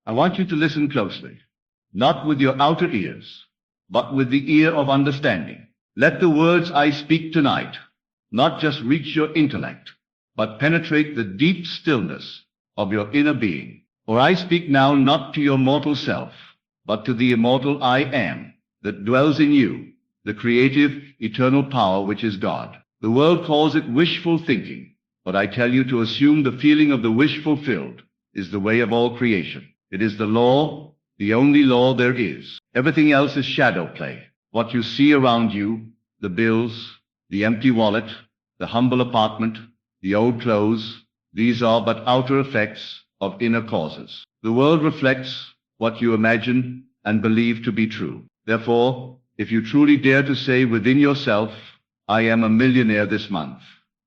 I want you to listen closely, not with your outer ears, but with the ear of understanding. Let the words I speak tonight not just reach your intellect, but penetrate the deep stillness of your inner being. For I speak now not to your mortal self, but to the immortal I am that dwells in you, the creative, eternal power which is God. The world calls it wishful thinking, but I tell you to assume the feeling of the wish fulfilled is the way of all creation. It is the law, the only law there is. Everything else is shadow play. What you see around you, the bills, the empty wallet, the humble apartment, the old clothes, these are but outer effects of inner causes. The world reflects what you imagine and believe to be true. Therefore, if you truly dare to say within yourself, I am a millionaire this month,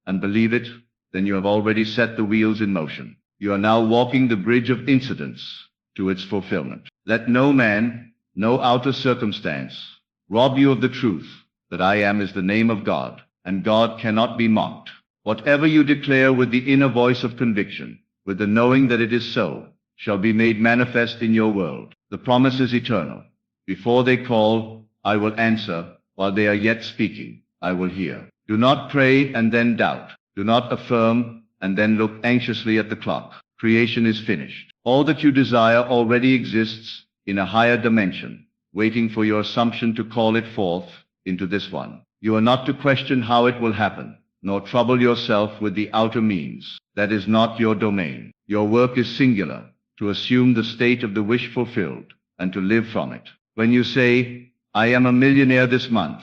and believe it, then you have already set the wheels in motion. You are now walking the bridge of incidents to its fulfillment. Let no man, no outer circumstance, rob you of the truth that I am is the name of God, and God cannot be mocked. Whatever you declare with the inner voice of conviction, with the knowing that it is so, shall be made manifest in your world. The promise is eternal. Before they call, I will answer. While they are yet speaking, I will hear. Do not pray and then doubt. Do not affirm and then look anxiously at the clock. Creation is finished. All that you desire already exists in a higher dimension, waiting for your assumption to call it forth into this one. You are not to question how it will happen, nor trouble yourself with the outer means. That is not your domain. Your work is singular, to assume the state of the wish fulfilled, and to live from it. When you say, I am a millionaire this month,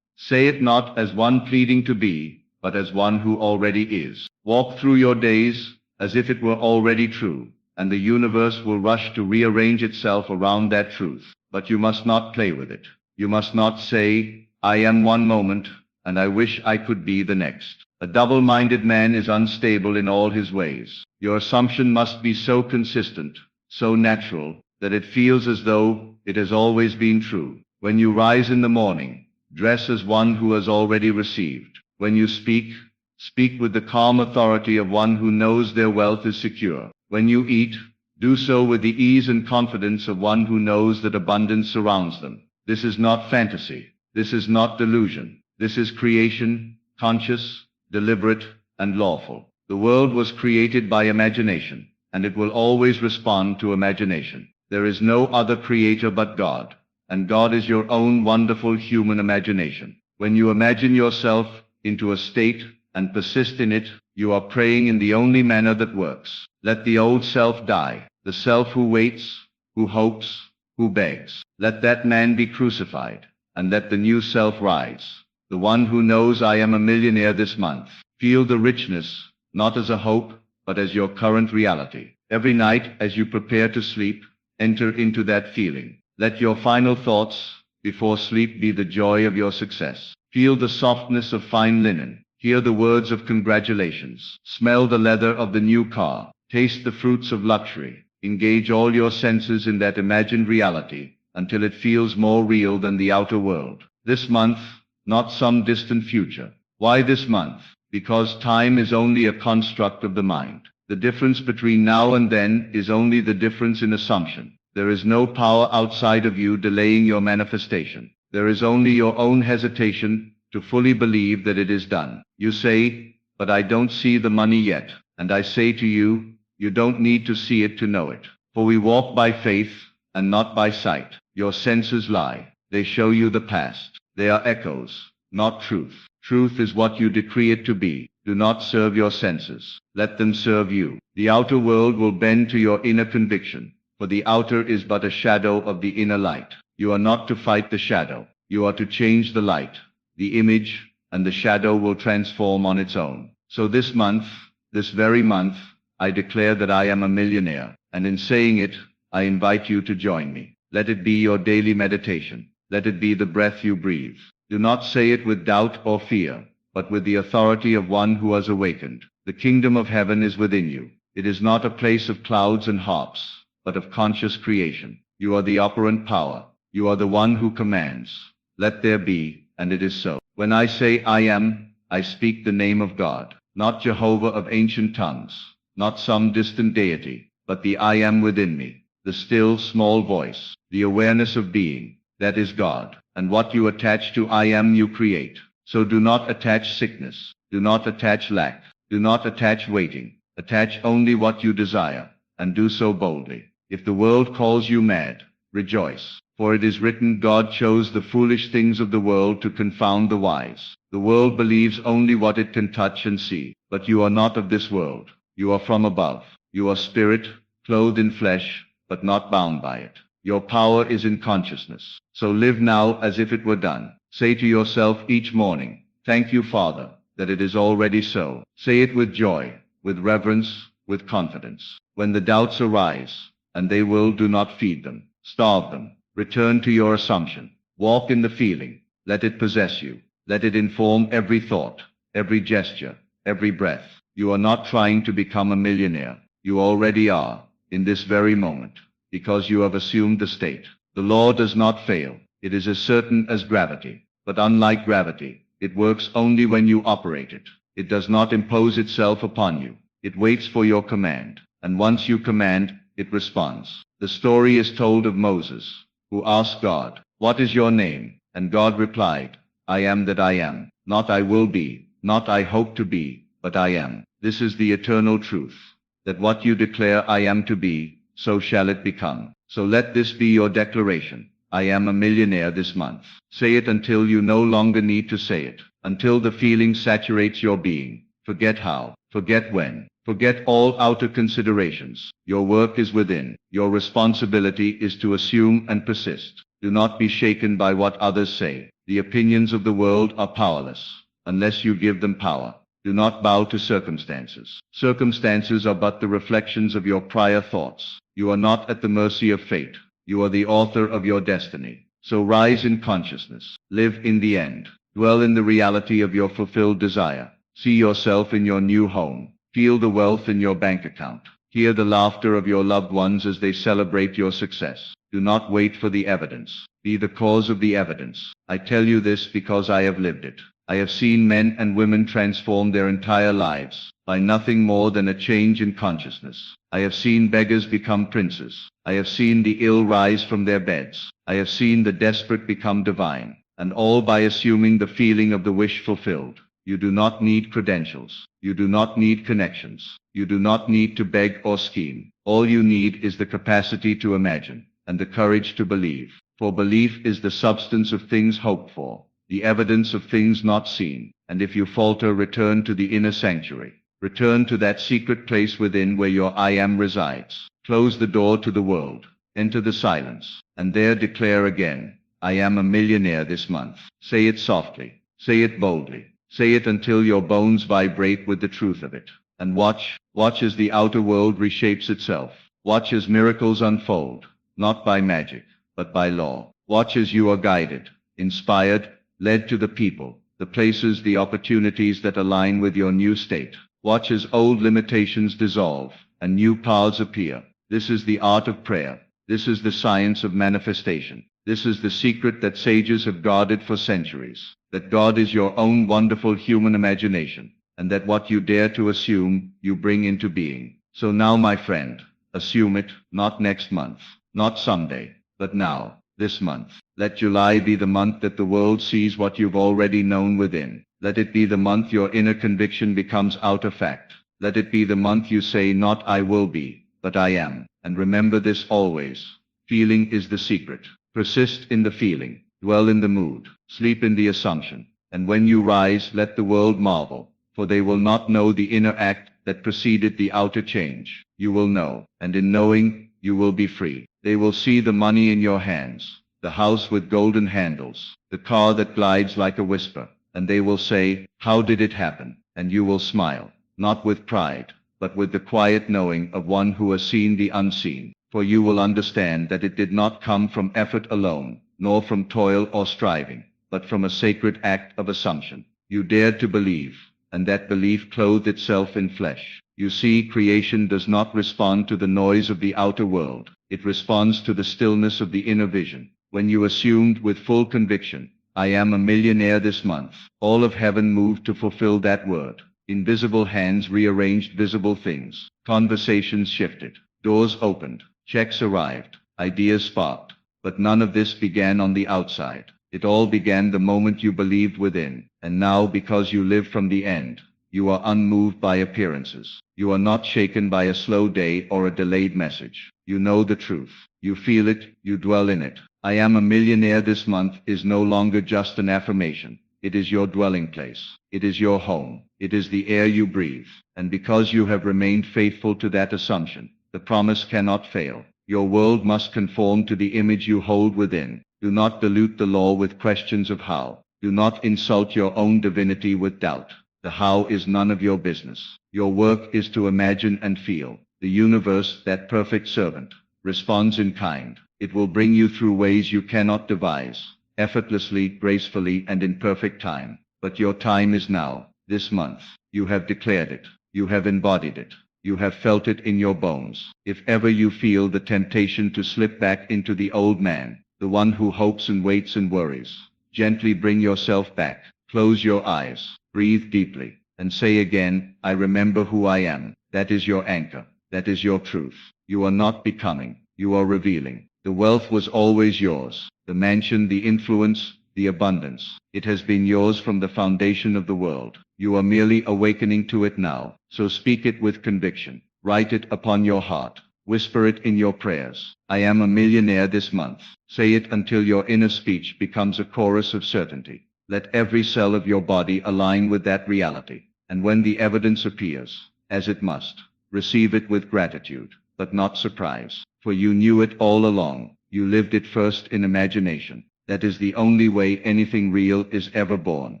say it not as one pleading to be, but as one who already is. Walk through your days as if it were already true, and the universe will rush to rearrange itself around that truth. But you must not play with it. You must not say, I am one moment, and I wish I could be the next. A double-minded man is unstable in all his ways. Your assumption must be so consistent, so natural, that it feels as though it has always been true. When you rise in the morning, dress as one who has already received. When you speak, speak with the calm authority of one who knows their wealth is secure. When you eat, do so with the ease and confidence of one who knows that abundance surrounds them. This is not fantasy. This is not delusion. This is creation, conscious, deliberate, and lawful. The world was created by imagination, and it will always respond to imagination. There is no other creator but God, and God is your own wonderful human imagination. When you imagine yourself into a state and persist in it, you are praying in the only manner that works. Let the old self die, the self who waits, who hopes, who begs. Let that man be crucified, and let the new self rise, the one who knows I am a millionaire this month. Feel the richness, not as a hope, but as your current reality. Every night as you prepare to sleep, enter into that feeling. Let your final thoughts before sleep be the joy of your success. Feel the softness of fine linen. Hear the words of congratulations. Smell the leather of the new car. Taste the fruits of luxury. Engage all your senses in that imagined reality until it feels more real than the outer world. This month, not some distant future. Why this month? Because time is only a construct of the mind. The difference between now and then is only the difference in assumption. There is no power outside of you delaying your manifestation. There is only your own hesitation to fully believe that it is done. You say, but I don't see the money yet. And I say to you, you don't need to see it to know it. For we walk by faith and not by sight. Your senses lie. They show you the past. They are echoes, not truth. Truth is what you decree it to be. Do not serve your senses. Let them serve you. The outer world will bend to your inner conviction, for the outer is but a shadow of the inner light. You are not to fight the shadow. You are to change the light, the image, and the shadow will transform on its own. So this month, this very month, I declare that I am a millionaire, and in saying it, I invite you to join me. Let it be your daily meditation. Let it be the breath you breathe. Do not say it with doubt or fear, but with the authority of one who has awakened. The kingdom of heaven is within you. It is not a place of clouds and harps, but of conscious creation. You are the operant power. You are the one who commands. Let there be, and it is so. When I say I am, I speak the name of God, not Jehovah of ancient tongues, not some distant deity, but the I am within me. the still small voice, the awareness of being, that is God. And what you attach to I am you create. So do not attach sickness, do not attach lack, do not attach waiting, attach only what you desire, and do so boldly. If the world calls you mad, rejoice, for it is written God chose the foolish things of the world to confound the wise. The world believes only what it can touch and see, but you are not of this world. You are from above. You are spirit, clothed in flesh, but not bound by it. Your power is in consciousness. So live now as if it were done. Say to yourself each morning, thank you, Father, that it is already so. Say it with joy, with reverence, with confidence. When the doubts arise, and they will, do not feed them. Starve them. Return to your assumption. Walk in the feeling. Let it possess you. Let it inform every thought, every gesture, every breath. You are not trying to become a millionaire. You already are, in this very moment, because you have assumed the state. The law does not fail. It is as certain as gravity. But unlike gravity, it works only when you operate it. It does not impose itself upon you. It waits for your command. And once you command, it responds. The story is told of Moses, who asked God, what is your name? And God replied, I am that I am. Not I will be, not I hope to be, but I am. This is the eternal truth, that what you declare I am to be, so shall it become. So let this be your declaration. I am a millionaire this month. Say it until you no longer need to say it, until the feeling saturates your being. Forget how, forget when, forget all outer considerations. Your work is within. Your responsibility is to assume and persist. Do not be shaken by what others say. The opinions of the world are powerless, unless you give them power. Do not bow to circumstances. Circumstances are but the reflections of your prior thoughts. You are not at the mercy of fate. You are the author of your destiny. So rise in consciousness. Live in the end. Dwell in the reality of your fulfilled desire. See yourself in your new home. Feel the wealth in your bank account. Hear the laughter of your loved ones as they celebrate your success. Do not wait for the evidence. Be the cause of the evidence. I tell you this because I have lived it. I have seen men and women transform their entire lives by nothing more than a change in consciousness. I have seen beggars become princes. I have seen the ill rise from their beds. I have seen the desperate become divine, and all by assuming the feeling of the wish fulfilled. You do not need credentials. You do not need connections. You do not need to beg or scheme. All you need is the capacity to imagine, and the courage to believe. For belief is the substance of things hoped for, the evidence of things not seen. And if you falter, return to the inner sanctuary. Return to that secret place within where your I am resides. Close the door to the world. Enter the silence, and there declare again, I am a millionaire this month. Say it softly. Say it boldly. Say it until your bones vibrate with the truth of it. And watch as the outer world reshapes itself. Watch as miracles unfold, not by magic, but by law. Watch as you are guided, inspired, led to the people, the places, the opportunities that align with your new state. Watch as old limitations dissolve, and new paths appear. This is the art of prayer. This is the science of manifestation. This is the secret that sages have guarded for centuries. That God is your own wonderful human imagination, and that what you dare to assume, you bring into being. So now, my friend, assume it, not next month, not someday, but now, this month. Let July be the month that the world sees what you've already known within. Let it be the month your inner conviction becomes outer fact. Let it be the month you say not I will be, but I am. And remember this always. Feeling is the secret. Persist in the feeling. Dwell in the mood. Sleep in the assumption. And when you rise, let the world marvel, for they will not know the inner act that preceded the outer change. You will know, and in knowing, you will be free. They will see the money in your hands, the house with golden handles, the car that glides like a whisper, and they will say, how did it happen? And you will smile, not with pride, but with the quiet knowing of one who has seen the unseen. For you will understand that it did not come from effort alone, nor from toil or striving, but from a sacred act of assumption. You dared to believe, and that belief clothed itself in flesh. You see, creation does not respond to the noise of the outer world. It responds to the stillness of the inner vision. When you assumed with full conviction, I am a millionaire this month, all of heaven moved to fulfill that word. Invisible hands rearranged visible things. Conversations shifted. Doors opened. Checks arrived. Ideas sparked. But none of this began on the outside. It all began the moment you believed within. And now, because you live from the end, you are unmoved by appearances. You are not shaken by a slow day or a delayed message. You know the truth. You feel it. You dwell in it. I am a millionaire this month is no longer just an affirmation. It is your dwelling place. It is your home. It is the air you breathe. And because you have remained faithful to that assumption, the promise cannot fail. Your world must conform to the image you hold within. Do not dilute the law with questions of how. Do not insult your own divinity with doubt. The how is none of your business. Your work is to imagine and feel. The universe, that perfect servant, responds in kind. It will bring you through ways you cannot devise, effortlessly, gracefully, and in perfect time. But your time is now, this month. You have declared it. You have embodied it. You have felt it in your bones. If ever you feel the temptation to slip back into the old man, the one who hopes and waits and worries, gently bring yourself back. Close your eyes, breathe deeply, and say again, I remember who I am. That is your anchor. That is your truth. You are not becoming. You are revealing. The wealth was always yours. The mansion, the influence, the abundance. It has been yours from the foundation of the world. You are merely awakening to it now. So speak it with conviction. Write it upon your heart. Whisper it in your prayers. I am a millionaire this month. Say it until your inner speech becomes a chorus of certainty. Let every cell of your body align with that reality. And when the evidence appears, as it must, receive it with gratitude, but not surprise. For you knew it all along. You lived it first in imagination. That is the only way anything real is ever born.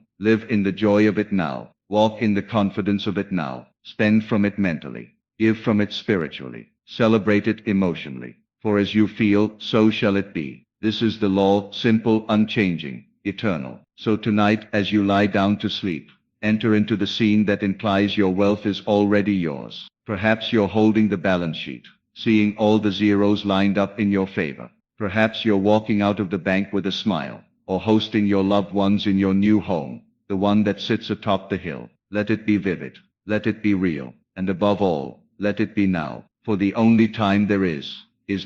Live in the joy of it now. Walk in the confidence of it now. Spend from it mentally. Give from it spiritually. Celebrate it emotionally. For as you feel, so shall it be. This is the law, simple, unchanging, eternal. So tonight, as you lie down to sleep, enter into the scene that implies your wealth is already yours. Perhaps you're holding the balance sheet, seeing all the zeros lined up in your favor. Perhaps you're walking out of the bank with a smile, or hosting your loved ones in your new home, the one that sits atop the hill. Let it be vivid. Let it be real. And above all, let it be now. For the only time there is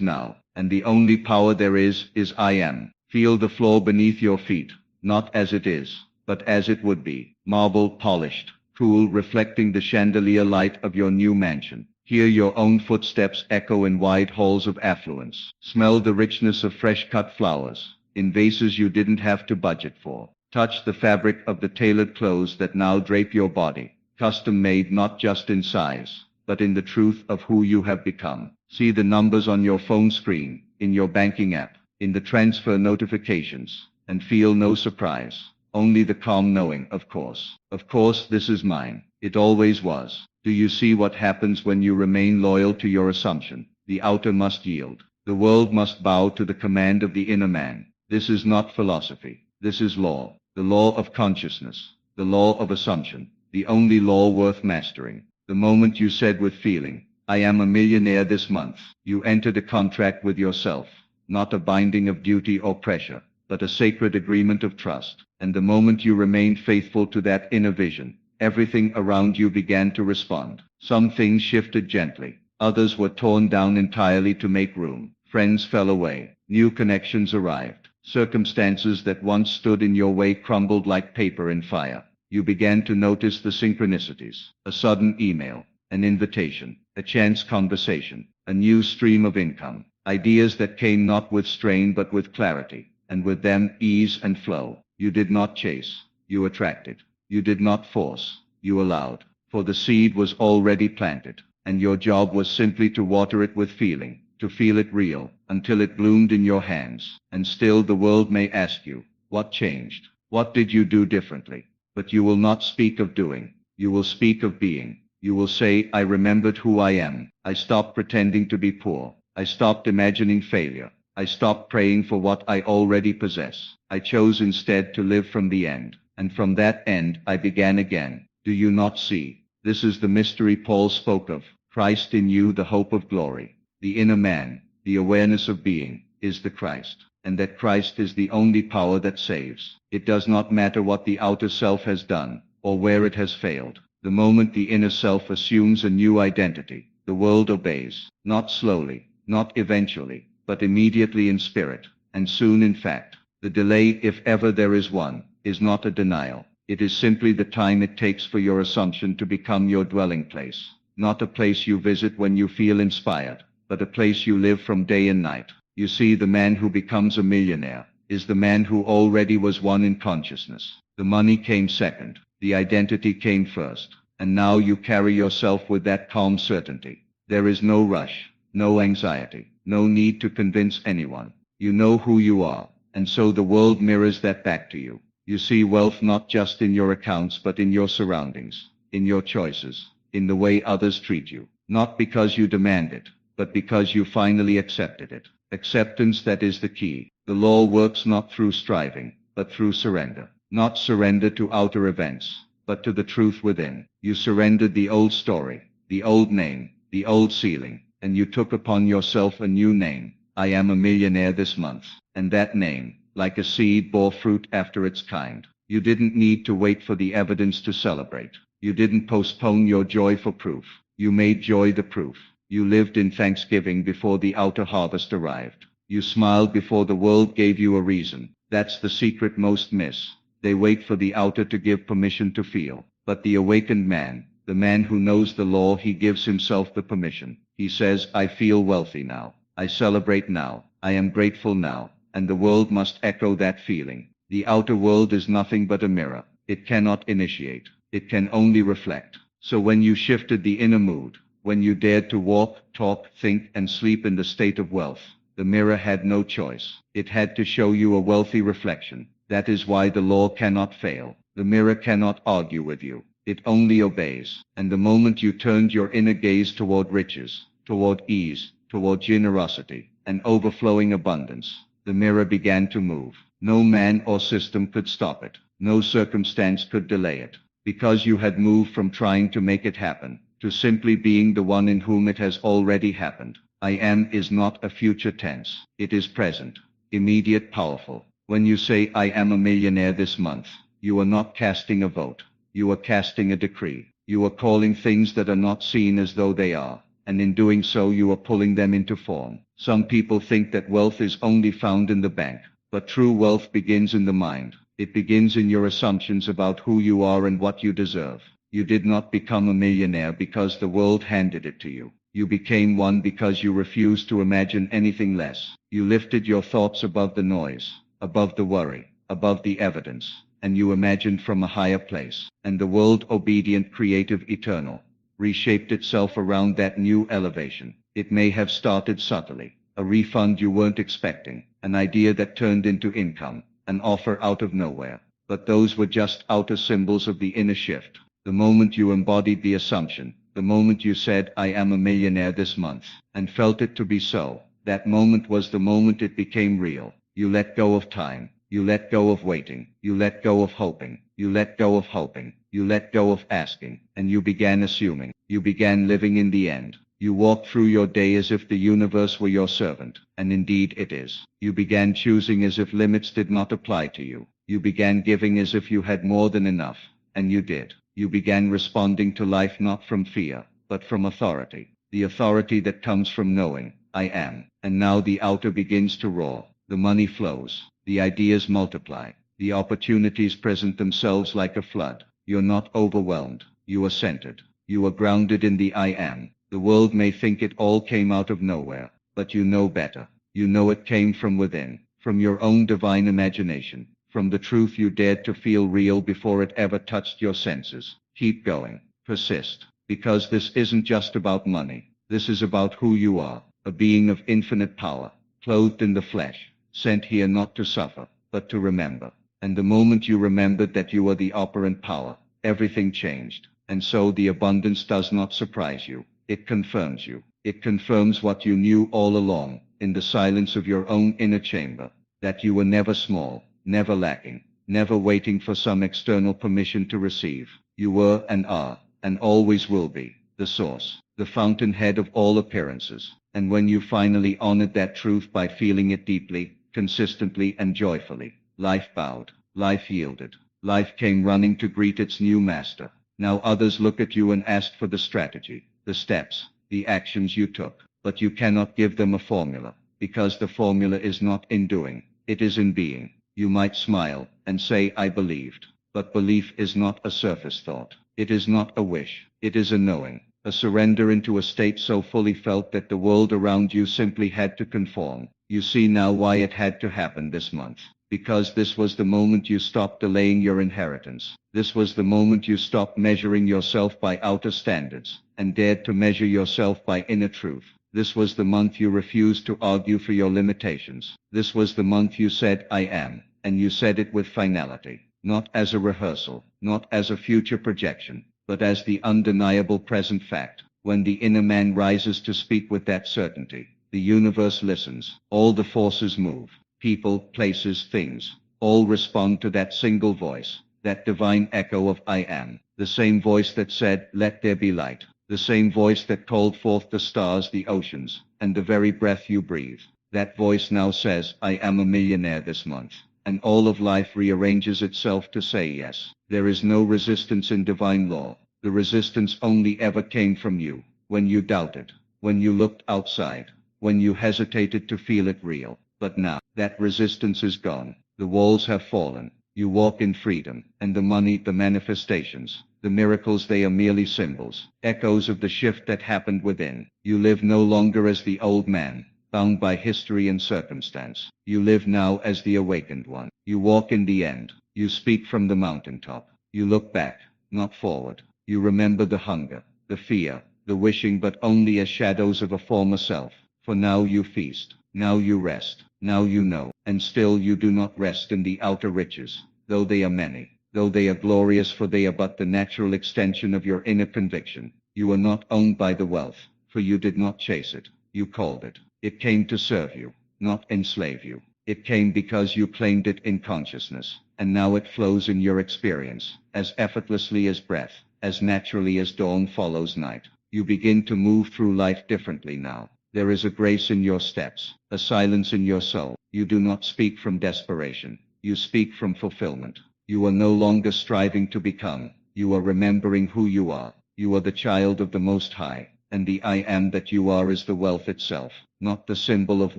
now. And the only power there is I am. Feel the floor beneath your feet, not as it is, but as it would be. Marble, polished, cool, reflecting the chandelier light of your new mansion. Hear your own footsteps echo in wide halls of affluence. Smell the richness of fresh-cut flowers, in vases you didn't have to budget for. Touch the fabric of the tailored clothes that now drape your body, custom-made not just in size, but in the truth of who you have become. See the numbers on your phone screen, in your banking app, in the transfer notifications, and feel no surprise. Only the calm knowing, of course. Of course, this is mine. It always was. Do you see what happens when you remain loyal to your assumption? The outer must yield. The world must bow to the command of the inner man. This is not philosophy. This is law. The law of consciousness. The law of assumption. The only law worth mastering. The moment you said with feeling, I am a millionaire this month, you entered a contract with yourself. Not a binding of duty or pressure, but a sacred agreement of trust. And the moment you remained faithful to that inner vision, everything around you began to respond. Some things shifted gently. Others were torn down entirely to make room. Friends fell away. New connections arrived. Circumstances that once stood in your way crumbled like paper in fire. You began to notice the synchronicities. A sudden email, an invitation, a chance conversation, a new stream of income. Ideas that came not with strain but with clarity, and with them ease and flow. You did not chase. You attracted. You did not force. You allowed. For the seed was already planted, and your job was simply to water it with feeling, to feel it real, until it bloomed in your hands. And still the world may ask you, what changed? What did you do differently? But you will not speak of doing. You will speak of being. You will say, I remembered who I am. I stopped pretending to be poor. I stopped imagining failure. I stopped praying for what I already possess. I chose instead to live from the end. And from that end I began again. Do you not see? This is the mystery Paul spoke of. Christ in you, the hope of glory. The inner man, the awareness of being, is the Christ. And that Christ is the only power that saves. It does not matter what the outer self has done, or where it has failed. The moment the inner self assumes a new identity, the world obeys, not slowly, not eventually, but immediately in spirit, and soon in fact. The delay, if ever there is one, is not a denial. It is simply the time it takes for your assumption to become your dwelling place. Not a place you visit when you feel inspired, but a place you live from day and night. You see, the man who becomes a millionaire is the man who already was one in consciousness. The money came second, the identity came first, and now you carry yourself with that calm certainty. There is no rush, no anxiety, no need to convince anyone. You know who you are, and so the world mirrors that back to you. You see wealth not just in your accounts but in your surroundings, in your choices, in the way others treat you. Not because you demand it, but because you finally accepted it. Acceptance, that is the key. The law works not through striving, but through surrender. Not surrender to outer events, but to the truth within. You surrendered the old story, the old name, the old ceiling, and you took upon yourself a new name. I am a millionaire this month. And that name, like a seed, bore fruit after its kind. You didn't need to wait for the evidence to celebrate. You didn't postpone your joy for proof. You made joy the proof. You lived in thanksgiving before the outer harvest arrived. You smiled before the world gave you a reason. That's the secret most miss. They wait for the outer to give permission to feel. But the awakened man, the man who knows the law, he gives himself the permission. He says, I feel wealthy now. I celebrate now. I am grateful now. And the world must echo that feeling. The outer world is nothing but a mirror. It cannot initiate. It can only reflect. So when you shifted the inner mood, when you dared to walk, talk, think, and sleep in the state of wealth, the mirror had no choice. It had to show you a wealthy reflection. That is why the law cannot fail. The mirror cannot argue with you. It only obeys. And the moment you turned your inner gaze toward riches, toward ease, toward generosity, and overflowing abundance, the mirror began to move. No man or system could stop it. No circumstance could delay it. Because you had moved from trying to make it happen, to simply being the one in whom it has already happened. I am is not a future tense. It is present, immediate, powerful. When you say, I am a millionaire this month, you are not casting a vote. You are casting a decree. You are calling things that are not seen as though they are. And in doing so, you are pulling them into form. Some people think that wealth is only found in the bank. But true wealth begins in the mind. It begins in your assumptions about who you are and what you deserve. You did not become a millionaire because the world handed it to you. You became one because you refused to imagine anything less. You lifted your thoughts above the noise, above the worry, above the evidence, and you imagined from a higher place. And the world, obedient, creative, eternal, reshaped itself around that new elevation. It may have started subtly, a refund you weren't expecting, an idea that turned into income, an offer out of nowhere. But those were just outer symbols of the inner shift. The moment you embodied the assumption, the moment you said, I am a millionaire this month, and felt it to be so, that moment was the moment it became real. You let go of time. You let go of waiting. You let go of hoping. You let go of hoping. You let go of asking. And you began assuming. You began living in the end. You walked through your day as if the universe were your servant. And indeed it is. You began choosing as if limits did not apply to you. You began giving as if you had more than enough. And you did. You began responding to life not from fear, but from authority. The authority that comes from knowing, I am. And now the outer begins to roar. The money flows. The ideas multiply. The opportunities present themselves like a flood. You're not overwhelmed. You are centered. You are grounded in the I am. The world may think it all came out of nowhere, but you know better. You know it came from within, from your own divine imagination, from the truth you dared to feel real before it ever touched your senses. Keep going. Persist. Because this isn't just about money. This is about who you are, a being of infinite power, clothed in the flesh, sent here not to suffer, but to remember. And the moment you remembered that you are the operant power, everything changed. And so the abundance does not surprise you. It confirms you. It confirms what you knew all along, in the silence of your own inner chamber, that you were never small, never lacking, never waiting for some external permission to receive. You were and are, and always will be, the source, the fountainhead of all appearances. And when you finally honored that truth by feeling it deeply, consistently and joyfully, life bowed, life yielded, life came running to greet its new master. Now others look at you and ask for the strategy, the steps, the actions you took. but you cannot give them a formula, because the formula is not in doing, it is in being. You might smile and say, I believed. But belief is not a surface thought. It is not a wish. It is a knowing, a surrender into a state so fully felt that the world around you simply had to conform. You see now why it had to happen this month. Because this was the moment you stopped delaying your inheritance. This was the moment you stopped measuring yourself by outer standards, and dared to measure yourself by inner truth. This was the month you refused to argue for your limitations. This was the month you said, I am, and you said it with finality. Not as a rehearsal, not as a future projection, but as the undeniable present fact. When the inner man rises to speak with that certainty, the universe listens. All the forces move. People, places, things, all respond to that single voice, that divine echo of I am. The same voice that said, let there be light. The same voice that called forth the stars, the oceans, and the very breath you breathe. That voice now says, I am a millionaire this month. And all of life rearranges itself to say yes. There is no resistance in divine law. The resistance only ever came from you, when you doubted, when you looked outside, when you hesitated to feel it real. But now, that resistance is gone. The walls have fallen. You walk in freedom, and the money, the manifestations, the miracles, they are merely symbols, echoes of the shift that happened within. You live no longer as the old man, bound by history and circumstance. You live now as the awakened one. You walk in the end. You speak from the mountaintop. You look back, not forward. You remember the hunger, the fear, the wishing, but only as shadows of a former self. For now you feast. Now you rest. Now you know. And still you do not rest in the outer riches, though they are many, though they are glorious, for they are but the natural extension of your inner conviction. You are not owned by the wealth, for you did not chase it. You called it. It came to serve you, not enslave you. It came because you claimed it in consciousness, and now it flows in your experience, as effortlessly as breath, as naturally as dawn follows night. You begin to move through life differently now. There is a grace in your steps, a silence in your soul. You do not speak from desperation. You speak from fulfillment. You are no longer striving to become. You are remembering who you are. You are the child of the Most High, and the I am that you are is the wealth itself. Not the symbol of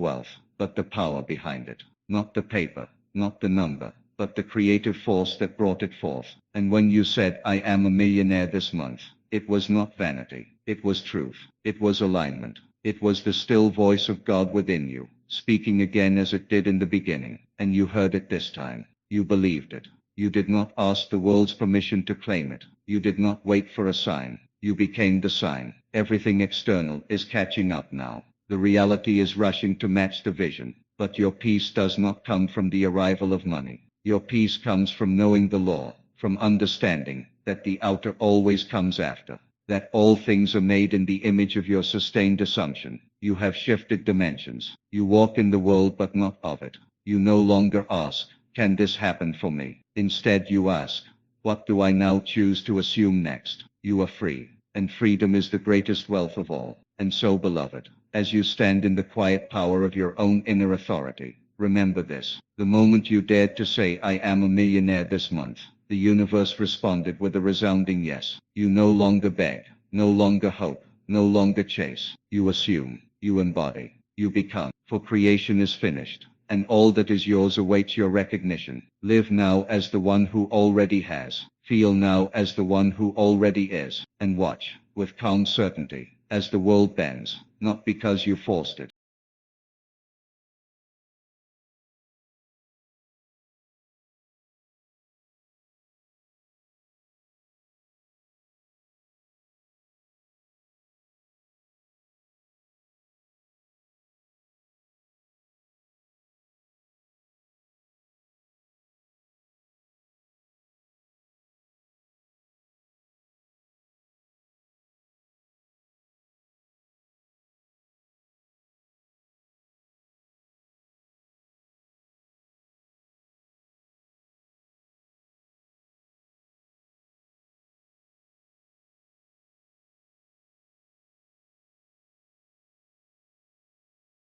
wealth, but the power behind it. Not the paper, not the number, but the creative force that brought it forth. And when you said, I am a millionaire this month, it was not vanity. It was truth. It was alignment. It was the still voice of God within you, speaking again as it did in the beginning. And you heard it this time. You believed it. You did not ask the world's permission to claim it. You did not wait for a sign. You became the sign. Everything external is catching up now. The reality is rushing to match the vision. But your peace does not come from the arrival of money. Your peace comes from knowing the law, from understanding that the outer always comes after. That all things are made in the image of your sustained assumption. You have shifted dimensions. You walk in the world but not of it. You no longer ask, can this happen for me? Instead you ask, what do I now choose to assume next? You are free, and freedom is the greatest wealth of all. And so, beloved, as you stand in the quiet power of your own inner authority, remember this. The moment you dared to say, I am a millionaire this month, the universe responded with a resounding yes. You no longer beg, no longer hope, no longer chase. You assume, you embody, you become. For creation is finished, and all that is yours awaits your recognition. Live now as the one who already has. Feel now as the one who already is. And watch, with calm certainty, as the world bends, not because you forced it,